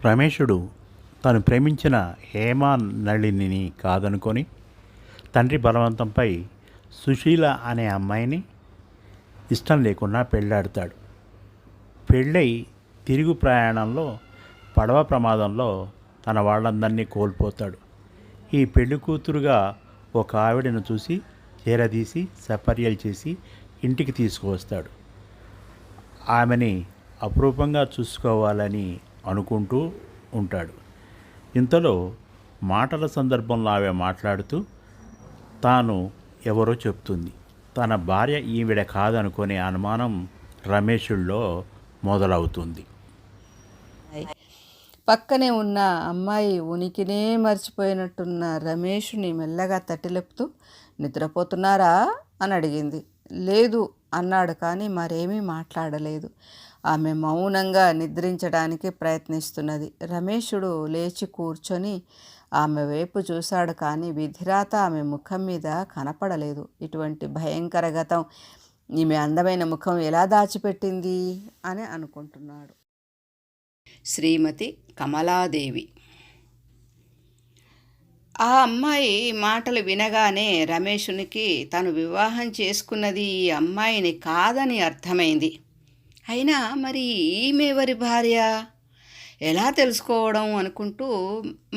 రమేషుడు తను ప్రేమించిన హేమా నళినిని కాదనుకొని తండ్రి బలవంతంపై సుశీల అనే అమ్మాయిని ఇష్టం లేకుండా పెళ్ళాడతాడు. పెళ్ళై తిరుగు ప్రయాణంలో పడవ ప్రమాదంలో తన వాళ్ళందరినీ కోల్పోతాడు. ఈ పెళ్లి కూతురుగా ఒక ఆవిడను చూసి చేరదీసి సపర్యలు చేసి ఇంటికి తీసుకువస్తాడు. ఆమెని అపురూపంగా చూసుకోవాలని అనుకుంటూ ఉంటాడు. ఇంతలో మాటల సందర్భంలో ఆమె మాట్లాడుతూ తాను ఎవరో చెప్తుంది. తన భార్య ఈవిడ కాదనుకునే అనుమానం రమేషుల్లో మొదలవుతుంది. పక్కనే ఉన్న అమ్మాయి ఉనికినే మర్చిపోయినట్టున్న రమేషుని మెల్లగా తట్టిలేపుతూ, నిద్రపోతున్నారా అని అడిగింది. లేదు అన్నాడు, కానీ మరేమీ మాట్లాడలేదు. ఆమె మౌనంగా నిద్రించడానికి ప్రయత్నిస్తున్నది. రమేషుడు లేచి కూర్చొని ఆమె వైపు చూశాడు, కానీ విధిరాత ఆమె ముఖం మీద కనపడలేదు. ఇటువంటి భయంకర గతం ఈమె అందమైన ముఖం ఎలా దాచిపెట్టింది అని అనుకుంటున్నాడు. శ్రీమతి కమలాదేవి. ఆ అమ్మాయి మాటలు వినగానే రమేషునికి తను వివాహం చేసుకున్నది ఈ అమ్మాయిని కాదని అర్థమైంది. అయినా మరి ఈమెవరి భార్య ఎలా తెలుసుకోవడం అనుకుంటూ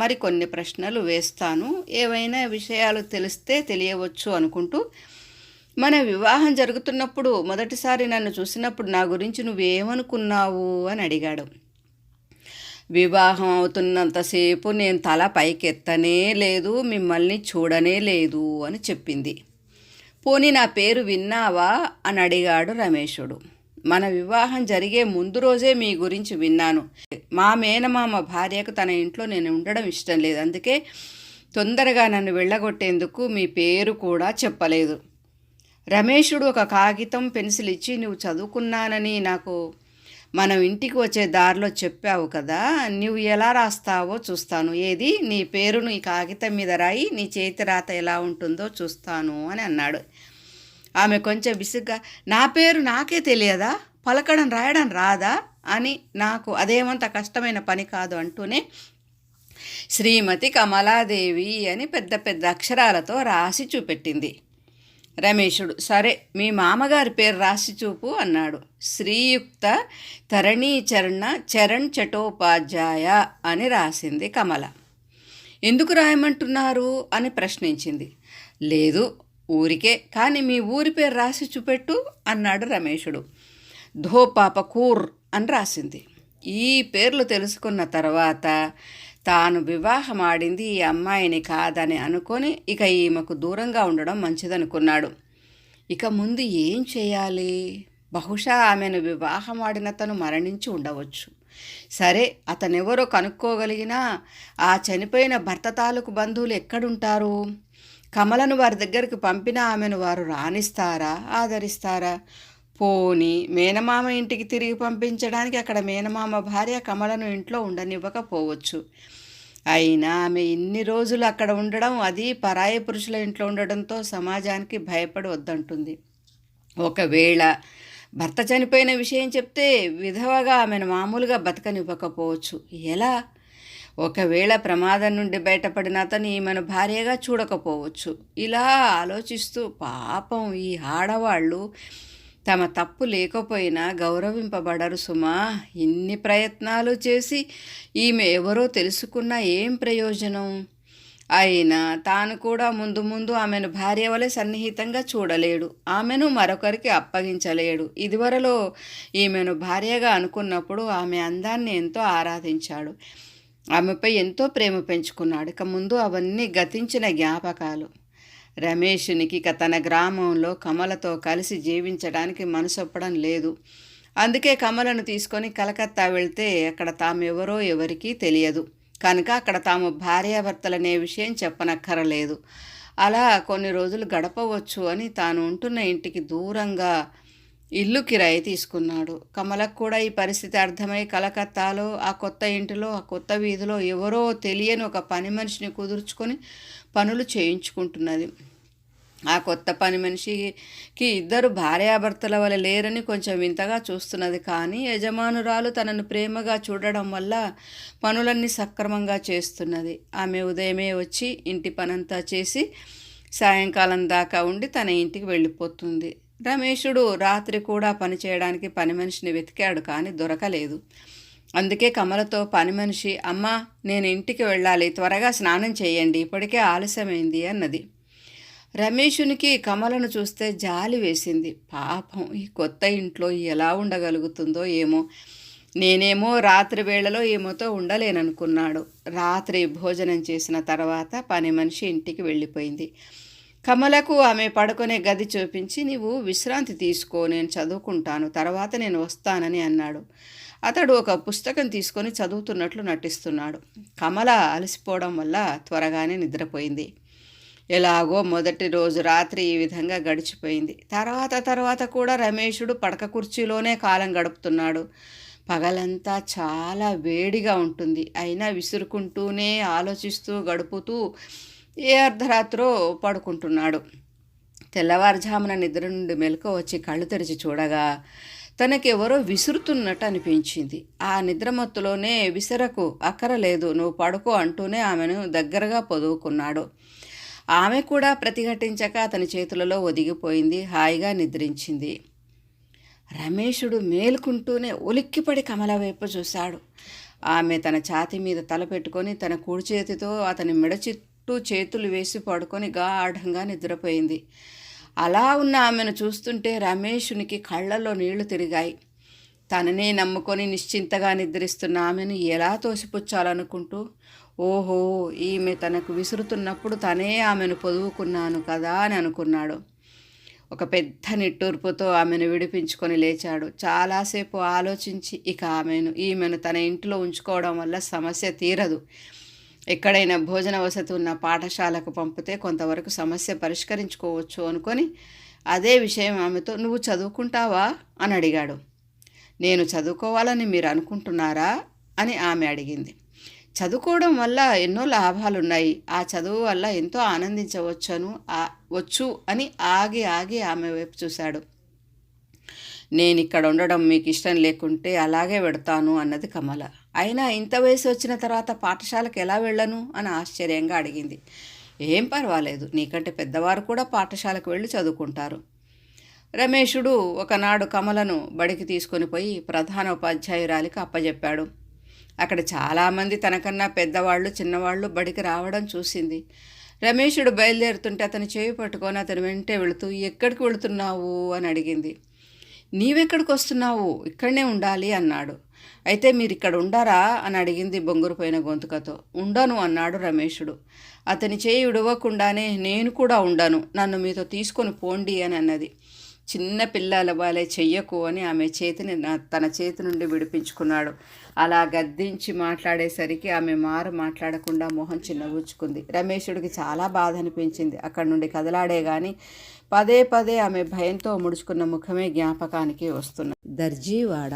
మరికొన్ని ప్రశ్నలు వేస్తాను, ఏవైనా విషయాలు తెలిస్తే తెలియవచ్చు అనుకుంటూ, మన వివాహం జరుగుతున్నప్పుడు మొదటిసారి నన్ను చూసినప్పుడు నా గురించి నువ్వేమనుకున్నావు అని అడిగాడు. వివాహం అవుతున్నంతసేపు నేను తల పైకెత్తనే లేదు, మిమ్మల్ని చూడనే లేదు అని చెప్పింది. పోనీ నా పేరు విన్నావా అని అడిగాడు రమేషుడు. మన వివాహం జరిగే ముందు రోజే మీ గురించి విన్నాను. మా మేనమామ భార్యకు తన ఇంట్లో నేను ఉండడం ఇష్టం లేదు, అందుకే తొందరగా నన్ను వెళ్ళగొట్టేందుకు మీ పేరు కూడా చెప్పలేదు. రమేషుడు ఒక కాగితం పెన్సిల్ ఇచ్చి, నువ్వు చదువుకున్నానని నాకు మనం ఇంటికి వచ్చే దారిలో చెప్పావు కదా, నువ్వు ఎలా రాస్తావో చూస్తాను. ఏది, నీ పేరును ఈ కాగితం మీద రాయి, నీ చేతి రాత ఎలా ఉంటుందో చూస్తాను అని అన్నాడు. ఆమె కొంచెం విసుగ్గా, నా పేరు నాకే తెలియదా, పలకడం రాయడం రాదా అని, నాకు అదేమంత కష్టమైన పని కాదు అంటూనే శ్రీమతి కమలాదేవి అని పెద్ద పెద్ద అక్షరాలతో రాసి చూపెట్టింది. రమేషుడు, సరే మీ మామగారి పేరు రాసి చూపు అన్నాడు. శ్రీయుక్త తరణీచరణ చరణ్ చటోపాధ్యాయ అని రాసింది కమల. ఎందుకు రాయమంటున్నారు అని ప్రశ్నించింది. లేదు ఊరికే, కానీ మీ ఊరి పేరు రాసి చూపెట్టు అన్నాడు రమేషుడు. ధోపాపకూర్ అని రాసింది. ఈ పేర్లు తెలుసుకున్న తర్వాత తాను వివాహమాడింది ఈ అమ్మాయిని కాదని అనుకొని ఇక ఈమెకు దూరంగా ఉండడం మంచిదనుకున్నాడు. ఇక ముందు ఏం చేయాలి? బహుశా ఆమెను వివాహమాడిన తను మరణించి ఉండవచ్చు. సరే, అతనెవరో కనుక్కోగలిగినా ఆ చనిపోయిన భర్త తాలూకు బంధువులు ఎక్కడుంటారు? కమలను వారి దగ్గరికి పంపినా ఆమెను వారు రాణిస్తారా, ఆదరిస్తారా? పోని మేనమామ ఇంటికి తిరిగి పంపించడానికి అక్కడ మేనమామ భార్య కమలను ఇంట్లో ఉండనివ్వకపోవచ్చు. అయినా ఆమె ఇన్ని రోజులు అక్కడ ఉండడం, అది పరాయి పురుషుల ఇంట్లో ఉండడంతో సమాజానికి భయపడి వద్దంటుంది. ఒకవేళ భర్త చనిపోయిన విషయం చెప్తే విధవగా ఆమెను మామూలుగా బతకనివ్వకపోవచ్చు. ఎలా? ఒకవేళ ప్రమాదం నుండి బయటపడిన అతను ఈమెను భార్యగా చూడకపోవచ్చు. ఇలా ఆలోచిస్తూ పాపం ఈ ఆడవాళ్ళు తమ తప్పు లేకపోయినా గౌరవింపబడరు సుమా. ఇన్ని ప్రయత్నాలు చేసి ఈమె ఎవరో తెలుసుకున్నా ఏం ప్రయోజనం? అయినా తాను కూడా ముందు ముందు ఆమెను భార్య వలె సన్నిహితంగా చూడలేడు, ఆమెను మరొకరికి అప్పగించలేడు. ఇదివరలో ఈమెను భార్యగా అనుకున్నప్పుడు ఆమె అందాన్ని ఎంతో ఆరాధించాడు, ఆమెపై ఎంతో ప్రేమ పెంచుకున్నాడు. ఇక ముందు అవన్నీ గతించిన జ్ఞాపకాలు. రమేషునికి ఇక తన గ్రామంలో కమలతో కలిసి జీవించడానికి మనసొప్పడం లేదు. అందుకే కమలను తీసుకొని కలకత్తా వెళ్తే అక్కడ తామెవరో ఎవరికీ తెలియదు కనుక అక్కడ తాము భార్యాభర్తలనే విషయం చెప్పనక్కరలేదు. అలా కొన్ని రోజులు గడపవచ్చు అని తాను ఉంటున్న ఇంటికి దూరంగా ఇల్లు కిరాయి తీసుకున్నాడు. కమలకు కూడా ఈ పరిస్థితి అర్థమై కలకత్తాలో ఆ కొత్త ఇంటిలో ఆ కొత్త వీధిలో ఎవరో తెలియని ఒక పని మనిషిని కుదుర్చుకొని పనులు చేయించుకుంటున్నది. ఆ కొత్త పని మనిషికి ఇద్దరు భార్యాభర్తల వల్ల లేరని కొంచెం వింతగా చూస్తున్నది. కానీ యజమానురాలు తనను ప్రేమగా చూడడం వల్ల పనులన్నీ సక్రమంగా చేస్తున్నది. ఆమె ఉదయమే వచ్చి ఇంటి పనంతా చేసి సాయంకాలం దాకా ఉండి తన ఇంటికి వెళ్ళిపోతుంది. రమేషుడు రాత్రి కూడా పని చేయడానికి పని మనిషిని వెతికాడు, కానీ దొరకలేదు. అందుకే కమలతో పని మనిషి, అమ్మా నేను ఇంటికి వెళ్ళాలి, త్వరగా స్నానం చేయండి, ఇప్పటికే ఆలస్యమైంది అన్నది. రమేషునికి కమలను చూస్తే జాలి వేసింది. పాపం ఈ కొత్త ఇంట్లో ఎలా ఉండగలుగుతుందో ఏమో. నేనేమో రాత్రి వేళలో ఏమోతో ఉండలేననుకున్నాడు. రాత్రి భోజనం చేసిన తర్వాత పని మనిషి ఇంటికి వెళ్ళిపోయింది. కమలకు ఆమె పడుకునే గది చూపించి, నీవు విశ్రాంతి తీసుకో, నేను చదువుకుంటాను, తర్వాత నేను వస్తానని అన్నాడు. అతడు ఒక పుస్తకం తీసుకొని చదువుతున్నట్లు నటిస్తున్నాడు. కమల అలసిపోవడం వల్ల త్వరగానే నిద్రపోయింది. ఎలాగో మొదటి రోజు రాత్రి ఈ విధంగా గడిచిపోయింది. తర్వాత కూడా రమేషుడు పడక కుర్చీలోనే కాలం గడుపుతున్నాడు. పగలంతా చాలా వేడిగా ఉంటుంది. అయినా విసురుకుంటూనే ఆలోచిస్తూ గడుపుతూ ఏ అర్ధరాత్రో పడుకుంటున్నాడు. తెల్లవారుజామున నిద్ర నుండి మెలకువ వచ్చి కళ్ళు తెరిచి చూడగా తనకెవరో విసురుతున్నట్టు అనిపించింది. ఆ నిద్రమత్తులోనే విసరకు, అక్కరలేదు, నువ్వు పడుకో అంటూనే ఆమెను దగ్గరగా పొదువుకున్నాడు. ఆమె కూడా ప్రతిఘటించక అతని చేతులలో ఒదిగిపోయింది, హాయిగా నిద్రించింది. రమేషుడు మేలుకుంటూనే ఉలిక్కిపడి కమల వైపు చూశాడు. ఆమె తన ఛాతీ మీద తల పెట్టుకొని తన కుడి చేతితో అతని మెడ చుట్టూ చేతులు వేసి పడుకొని గాఢంగా నిద్రపోయింది. అలా ఉన్న ఆమెను చూస్తుంటే రమేషునికి కళ్ళల్లో నీళ్లు తిరిగాయి. తననే నమ్ముకొని నిశ్చింతగా నిద్రిస్తున్న ఆమెను ఎలా తోసిపుచ్చాలనుకుంటూ, ఓహో, ఈమె తనకు విసురుతున్నప్పుడు తనే ఆమెను పొదువుకున్నాను కదా అని అనుకున్నాడు. ఒక పెద్ద నిట్టూర్పుతో ఆమెను విడిపించుకొని లేచాడు. చాలాసేపు ఆలోచించి ఇక ఈమెను తన ఇంట్లో ఉంచుకోవడం వల్ల సమస్య తీరదు. ఎక్కడైనా భోజన వసతి ఉన్న పాఠశాలకు పంపితే కొంతవరకు సమస్య పరిష్కరించుకోవచ్చు అనుకొని అదే విషయం ఆమెతో, నువ్వు చదువుకుంటావా అని అడిగాడు. నేను చదువుకోవాలని మీరు అనుకుంటున్నారా అని ఆమె అడిగింది. చదువుకోవడం వల్ల ఎన్నో లాభాలున్నాయి, ఆ చదువు వల్ల ఎంతో ఆనందించవచ్చు అని ఆగి ఆమె వైపు చూశాడు. నేను ఇక్కడ ఉండడం మీకు ఇష్టం లేకుంటే అలాగే వెడతాను అన్నది కమల. అయినా ఇంత వయసు వచ్చిన తర్వాత పాఠశాలకు ఎలా వెళ్ళను అని ఆశ్చర్యంగా అడిగింది. ఏం పర్వాలేదు, నీకంటే పెద్దవారు కూడా పాఠశాలకు వెళ్ళి చదువుకుంటారు. రమేషుడు ఒకనాడు కమలను బడికి తీసుకొని పోయి ప్రధాన ఉపాధ్యాయురాలికి అప్పజెప్పాడు. అక్కడ చాలామంది తనకన్నా పెద్దవాళ్ళు చిన్నవాళ్ళు బడికి రావడం చూసింది. రమేషుడు బయలుదేరుతుంటే అతని చేయి పట్టుకొని అతని వెంటే వెళుతూ, ఎక్కడికి వెళుతున్నావు అని అడిగింది. నీవెక్కడికి వస్తున్నావు, ఇక్కడనే ఉండాలి అన్నాడు. అయితే మీరు ఇక్కడ ఉండారా అని అడిగింది బొంగురుపోయిన గొంతుకతో. ఉండను అన్నాడు రమేషుడు. అతని చేయి విడవకుండానే, నేను కూడా ఉండను, నన్ను మీతో తీసుకొని పోండి అని అన్నది. చిన్న పిల్లల వాళ్ళే చెయ్యకు అని ఆమె చేతిని తన చేతి నుండి విడిపించుకున్నాడు. అలా గద్దించి మాట్లాడేసరికి ఆమె మాట్లాడకుండా మొహం చిన్నబుచ్చుకుంది. రమేషుడికి చాలా బాధ అనిపించింది. అక్కడి నుండి కదలాడే గాని పదే ఆమె భయంతో ముడుచుకున్న ముఖమే జ్ఞాపకానికి వస్తున్నది. దర్జీవాడ.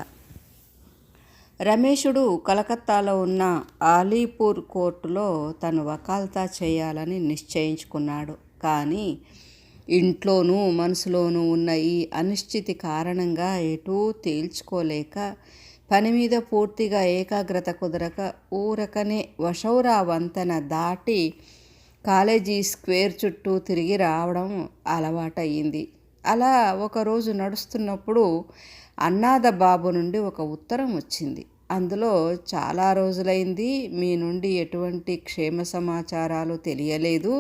రమేషుడు కలకత్తాలో ఉన్న ఆలీపూర్ కోర్టులో తను వకాల్తా చేయాలని నిశ్చయించుకున్నాడు. కానీ ఇంట్లోనూ మనసులోనూ ఉన్న ఈ అనిశ్చితి కారణంగా ఎటూ తేల్చుకోలేక, పని మీద పూర్తిగా ఏకాగ్రత కుదరక ఊరకనే వషౌరా వంతెన దాటి కాలేజీ స్క్వేర్ చుట్టూ తిరిగి రావడం అలవాటయ్యింది. అలా ఒకరోజు నడుస్తున్నప్పుడు అన్నాద బాబు నుండి ఒక ఉత్తరం వచ్చింది. అందులో, చాలా రోజులైంది, మీ నుండి ఎటువంటి క్షేమ సమాచారాలు తెలియలేదు,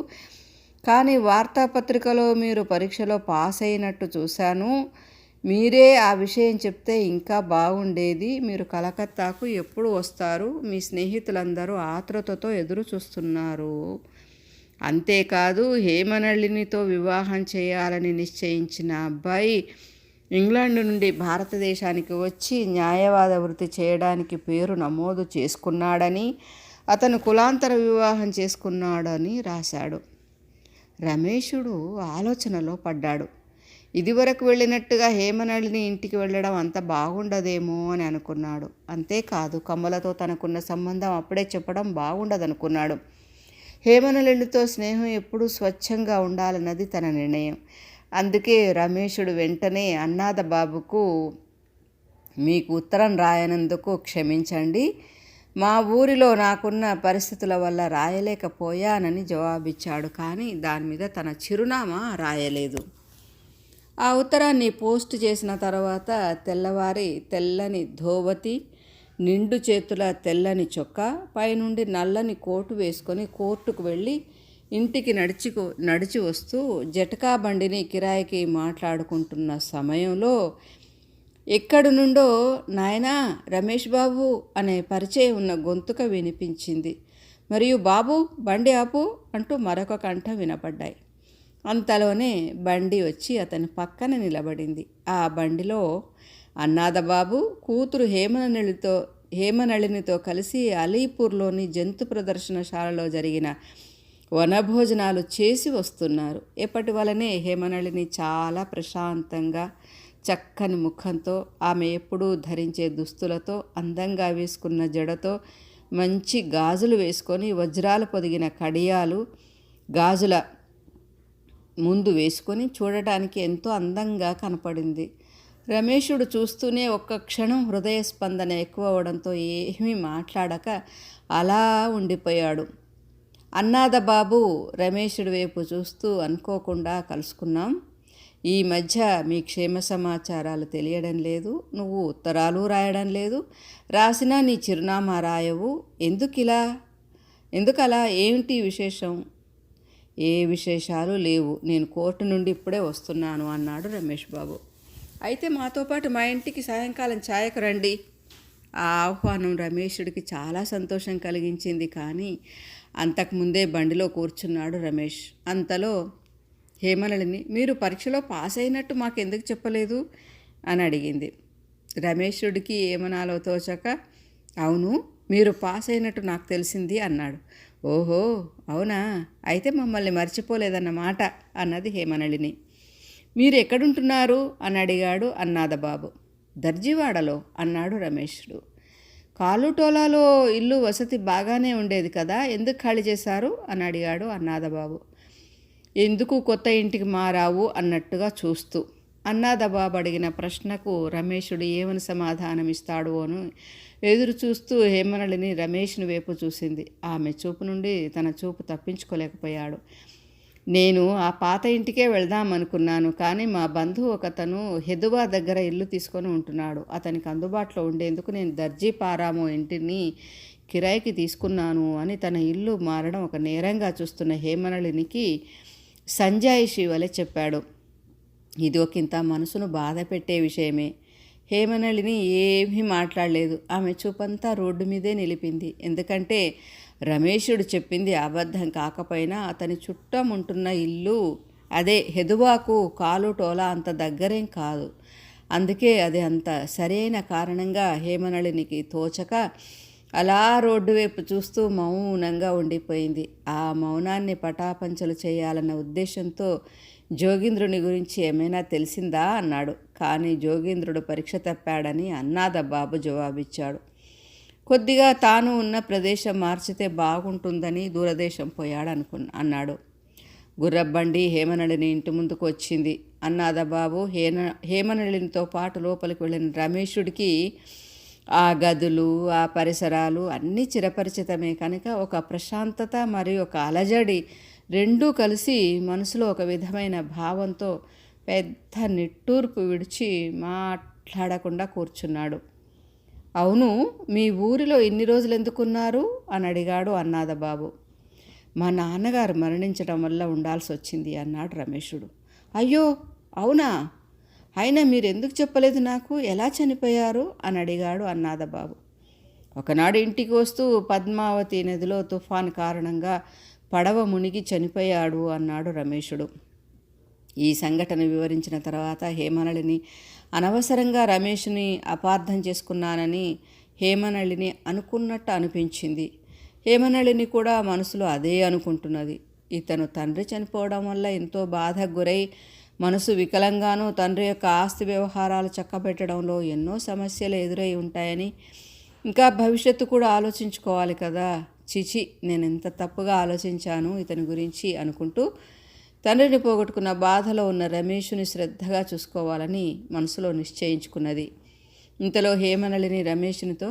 కానీ వార్తాపత్రికలో మీరు పరీక్షలో పాస్ అయినట్టు చూశాను. మీరే ఆ విషయం చెప్తే ఇంకా బాగుండేది. మీరు కలకత్తాకు ఎప్పుడు వస్తారు? మీ స్నేహితులందరూ ఆతృతతో ఎదురు చూస్తున్నారు. అంతేకాదు, హేమనళినితో వివాహం చేయాలని నిశ్చయించిన అబ్బాయి ఇంగ్లాండ్ నుండి భారతదేశానికి వచ్చి న్యాయవాద వృత్తి చేయడానికి పేరు నమోదు చేసుకున్నాడని, అతను కులాంతర వివాహం చేసుకున్నాడని రాశాడు. రమేషుడు ఆలోచనలో పడ్డాడు. ఇదివరకు వెళ్ళినట్టుగా హేమనళిని ఇంటికి వెళ్ళడం అంత బాగుండదేమో అని అనుకున్నాడు. అంతేకాదు, కమలతో తనకున్న సంబంధం అప్పుడే చెప్పడం బాగుండదనుకున్నాడు. హేమనళినితో స్నేహం ఎప్పుడూ స్వచ్ఛంగా ఉండాలన్నది తన నిర్ణయం. అందుకే రమేషుడు వెంటనే అన్నాద బాబుకు, మీకు ఉత్తరం రాయనందుకు క్షమించండి, మా ఊరిలో నాకున్న పరిస్థితుల వల్ల రాయలేకపోయానని జవాబిచ్చాడు. కానీ దాని మీద తన చిరునామా రాయలేదు. ఆ ఉత్తరాన్ని పోస్ట్ చేసిన తర్వాత తెల్లవారి తెల్లని ధోవతి, నిండు చేతుల తెల్లని చొక్కా, పైనుండి నల్లని కోటు వేసుకొని కోర్టుకు వెళ్ళి ఇంటికి నడిచి వస్తూ జటకా బండిని కిరాయికి మాట్లాడుకుంటున్న సమయంలో ఎక్కడి నుండో నాయనా రమేష్ బాబు అనే పరిచయం ఉన్న గొంతుక వినిపించింది. మరియు బాబు బండి ఆపు అంటూ మరొక కంఠం వినపడ్డాయి. అంతలోనే బండి వచ్చి అతని పక్కన నిలబడింది. ఆ బండిలో అన్నాదబాబు కూతురు హేమనళినితో కలిసి అలీపూర్లోని జంతు ప్రదర్శనశాలలో జరిగిన వనభోజనాలు చేసి వస్తున్నారు. ఎప్పటి వలనే హేమనళిని చాలా ప్రశాంతంగా, చక్కని ముఖంతో, ఆమె ఎప్పుడూ ధరించే దుస్తులతో, అందంగా వేసుకున్న జడతో, మంచి గాజులు వేసుకొని వజ్రాలు పొదిగిన కడియాలు గాజుల ముందు వేసుకొని చూడటానికి ఎంతో అందంగా కనపడింది. రమేషుడు చూస్తూనే ఒక్క క్షణం హృదయ స్పందన ఎక్కువ అవడంతో ఏమీ మాట్లాడక అలా ఉండిపోయాడు. అన్నాదబాబు రమేషుడి వైపు చూస్తూ, అనుకోకుండా కలుసుకున్నాం. ఈ మధ్య మీ క్షేమ సమాచారాలు తెలియడం లేదు, నువ్వు ఉత్తరాలు రాయడం లేదు, రాసినా నీ చిరునామా రాయవు, ఎందుకలా, ఏమిటి విశేషం? ఏ విశేషాలు లేవు, నేను కోర్టు నుండి ఇప్పుడే వస్తున్నాను అన్నాడు రమేష్ బాబు. అయితే మాతో పాటు మా ఇంటికి సాయంకాలం ఛాయకు రండి. ఆ ఆహ్వానం రమేషుడికి చాలా సంతోషం కలిగించింది. కానీ అంతకుముందే బండిలో కూర్చున్నాడు రమేష్. అంతలో హేమనళిని, మీరు పరీక్షలో పాస్ అయినట్టు మాకెందుకు చెప్పలేదు అని అడిగింది. రమేషుడికి ఏమనాలో తోచక, అవును మీరు పాస్ అయినట్టు నాకు తెలిసింది అన్నాడు. ఓహో అవునా, అయితే మమ్మల్ని మర్చిపోలేదన్నమాట అన్నది హేమనళిని. మీరు ఎక్కడుంటున్నారు అని అడిగాడు అన్నాదబాబు. దర్జీవాడలో అన్నాడు రమేషుడు. కాలుటోలాలో ఇల్లు వసతి బాగానే ఉండేది కదా, ఎందుకు ఖాళీ చేశారు అని అడిగాడు అన్నాదబాబు. ఎందుకు కొత్త ఇంటికి మారావు అన్నట్టుగా చూస్తూ. అన్నాదబాబు అడిగిన ప్రశ్నకు రమేషుడు ఏమని సమాధానం ఇస్తాడు అని ఎదురు చూస్తూ హేమనళిని రమేష్ని వైపు చూసింది. ఆమె చూపు నుండి తన చూపు తప్పించుకోలేకపోయాడు. నేను ఆ పాత ఇంటికే వెళ్దామనుకున్నాను, కానీ మా బంధువు ఒకతను హెదువా దగ్గర ఇల్లు తీసుకొని ఉంటున్నాడు. అతనికి అందుబాటులో ఉండేందుకు నేను దర్జీపారామో ఇంటిని కిరాయికి తీసుకున్నాను అని తన ఇల్లు మారడం ఒక నేరంగా చూస్తున్న హేమనళినికి సంజాయిషి వలె చెప్పాడు. ఇది ఒకంత మనసును బాధ పెట్టే విషయమే. హేమనళిని ఏమీ మాట్లాడలేదు. ఆమె చూపంతా రోడ్డు మీదే నిలిపింది. ఎందుకంటే రమేషుడు చెప్పింది అబద్ధం కాకపోయినా అతని చుట్టం ఉంటున్న ఇల్లు అదే హెదువాకు కాలుటోలా అంత దగ్గరేం కాదు. అందుకే అది అంత సరైన కారణంగా హేమనళినికి తోచక అలా రోడ్డు వైపు చూస్తూ మౌనంగా ఉండిపోయింది. ఆ మౌనాన్ని పటాపంచలు చేయాలన్న ఉద్దేశంతో జోగీంద్రుని గురించి ఏమైనా తెలిసిందా అన్నాడు. కానీ జోగీంద్రుడు పరీక్ష తప్పాడని అన్నాదబాబు జవాబిచ్చాడు. కొద్దిగా తాను ఉన్న ప్రదేశం మార్చితే బాగుంటుందని దూరదేశం పోయాడు అన్నాడు. గుర్రబండి హేమనళిని ఇంటి ముందుకు వచ్చింది. అన్నాదబాబు హేమనళినితో పాటు లోపలికి వెళ్ళిన రమేషుడికి ఆ గదులు, ఆ పరిసరాలు అన్నీ చిరపరిచితమే కనుక ఒక ప్రశాంతత మరియు ఒక అలజడి రెండూ కలిసి మనసులో ఒక విధమైన భావంతో పెద్ద నిట్టూర్పు విడిచి మాట్లాడకుండా కూర్చున్నాడు. అవును, మీ ఊరిలో ఇన్ని రోజులు ఎందుకున్నారు అని అడిగాడు అన్నాదబాబు. మా నాన్నగారు మరణించడం వల్ల ఉండాల్సి వచ్చింది అన్నాడు రమేషుడు. అయ్యో అవునా, అయినా మీరెందుకు చెప్పలేదు నాకు, ఎలా చనిపోయారు అని అడిగాడు అన్నాదబాబు. ఒకనాడు ఇంటికి వస్తూ పద్మావతి నదిలో తుఫాను కారణంగా పడవ మునిగి చనిపోయాడు అన్నాడు రమేషుడు. ఈ సంఘటన వివరించిన తర్వాత హేమనళిని అనవసరంగా రమేష్ని అపార్థం చేసుకున్నానని హేమనళిని అనుకున్నట్టు అనిపించింది. హేమనళిని కూడా మనసులో అదే అనుకుంటున్నది. ఇతను తండ్రి చనిపోవడం వల్ల ఎంతో బాధకు గురై మనసు వికలంగానూ తండ్రి యొక్క ఆస్తి వ్యవహారాలు చక్కబెట్టడంలో ఎన్నో సమస్యలు ఎదురై ఉంటాయని, ఇంకా భవిష్యత్తు కూడా ఆలోచించుకోవాలి కదా, చిచి నేను ఎంత తప్పుగా ఆలోచించాను ఇతని గురించి అనుకుంటూ తండ్రిని పోగొట్టుకున్న బాధలో ఉన్న రమేషుని శ్రద్ధగా చూసుకోవాలని మనసులో నిశ్చయించుకున్నది. ఇంతలో హేమనళిని రమేషునితో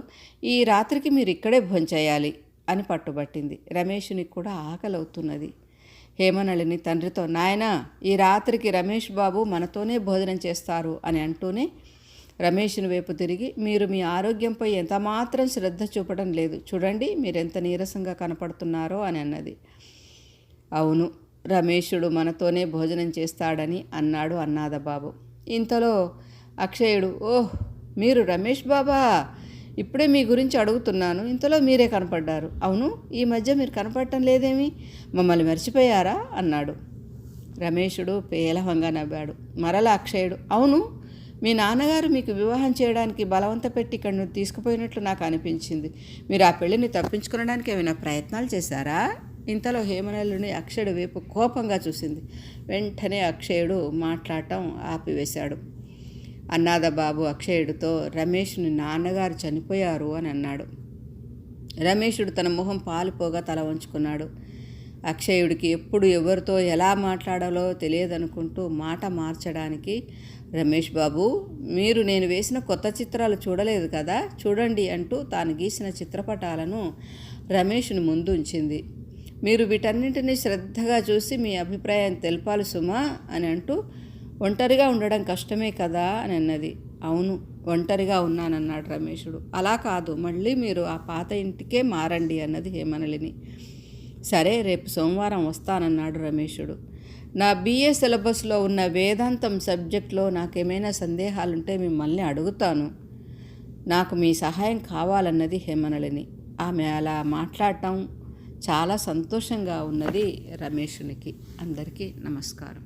ఈ రాత్రికి మీరు ఇక్కడే భోంచేయాలి అని పట్టుబట్టింది. రమేషునికి కూడా ఆకలి అవుతున్నది. హేమనళిని తండ్రితో నాయనా ఈ రాత్రికి రమేష్ బాబు మనతోనే భోజనం చేస్తారు అని అంటూనే రమేషుని వైపు తిరిగి మీరు మీ ఆరోగ్యంపై ఎంతమాత్రం శ్రద్ధ చూపడం లేదు, చూడండి మీరెంత నీరసంగా కనపడుతున్నారో అని అన్నది. అవును రమేషుడు మనతోనే భోజనం చేస్తాడని అన్నాడు అన్నాదబాబు. ఇంతలో అక్షయుడు ఓహ్ మీరు రమేష్ బాబా, ఇప్పుడే మీ గురించి అడుగుతున్నాను, ఇంతలో మీరే కనపడ్డారు. అవును ఈ మధ్య మీరు కనపడటం లేదేమి, మమ్మల్ని మర్చిపోయారా అన్నాడు. రమేషుడు పేలవంగా నవ్వాడు. మరలా అక్షయుడు అవును మీ నాన్నగారు మీకు వివాహం చేయడానికి బలవంత పెట్టి ఇక్కడ నువ్వు తీసుకుపోయినట్లు నాకు అనిపించింది. మీరు ఆ పెళ్లిని తప్పించుకోవడానికి ఏమైనా ప్రయత్నాలు చేశారా? ఇంతలో హేమనళిని అక్షయుడు వైపు కోపంగా చూసింది. వెంటనే అక్షయుడు మాట్లాడటం ఆపివేశాడు. అన్నాదబాబు అక్షయుడితో రమేష్ని నాన్నగారు చనిపోయారు అని అన్నాడు. రమేషుడు తన మొహం పాలిపోగా తల వంచుకున్నాడు. అక్షయుడికి ఎప్పుడు ఎవరితో ఎలా మాట్లాడాలో తెలియదనుకుంటూ మాట మార్చడానికి రమేష్ బాబు మీరు నేను వేసిన కొత్త చిత్రాలు చూడలేదు కదా, చూడండి అంటూ తాను గీసిన చిత్రపటాలను రమేష్ని ముందు ఉంచింది. మీరు వీటన్నింటినీ శ్రద్ధగా చూసి మీ అభిప్రాయం తెలపాలి సుమా అని అంటూ ఒంటరిగా ఉండడం కష్టమే కదా అని అన్నది. అవును ఒంటరిగా ఉన్నానన్నాడు రమేషుడు. అలా కాదు మళ్ళీ మీరు ఆ పాత ఇంటికే మారండి అన్నది హేమనళిని. సరే రేపు సోమవారం వస్తానన్నాడు రమేషుడు. నా BA సిలబస్లో ఉన్న వేదాంతం సబ్జెక్ట్లో నాకేమైనా సందేహాలుంటే మిమ్మల్ని అడుగుతాను, నాకు మీ సహాయం కావాలన్నది హేమనళిని. ఆమె అలా మాట్లాడటం చాలా సంతోషంగా ఉన్నది రమేషునికి. అందరికీ నమస్కారం.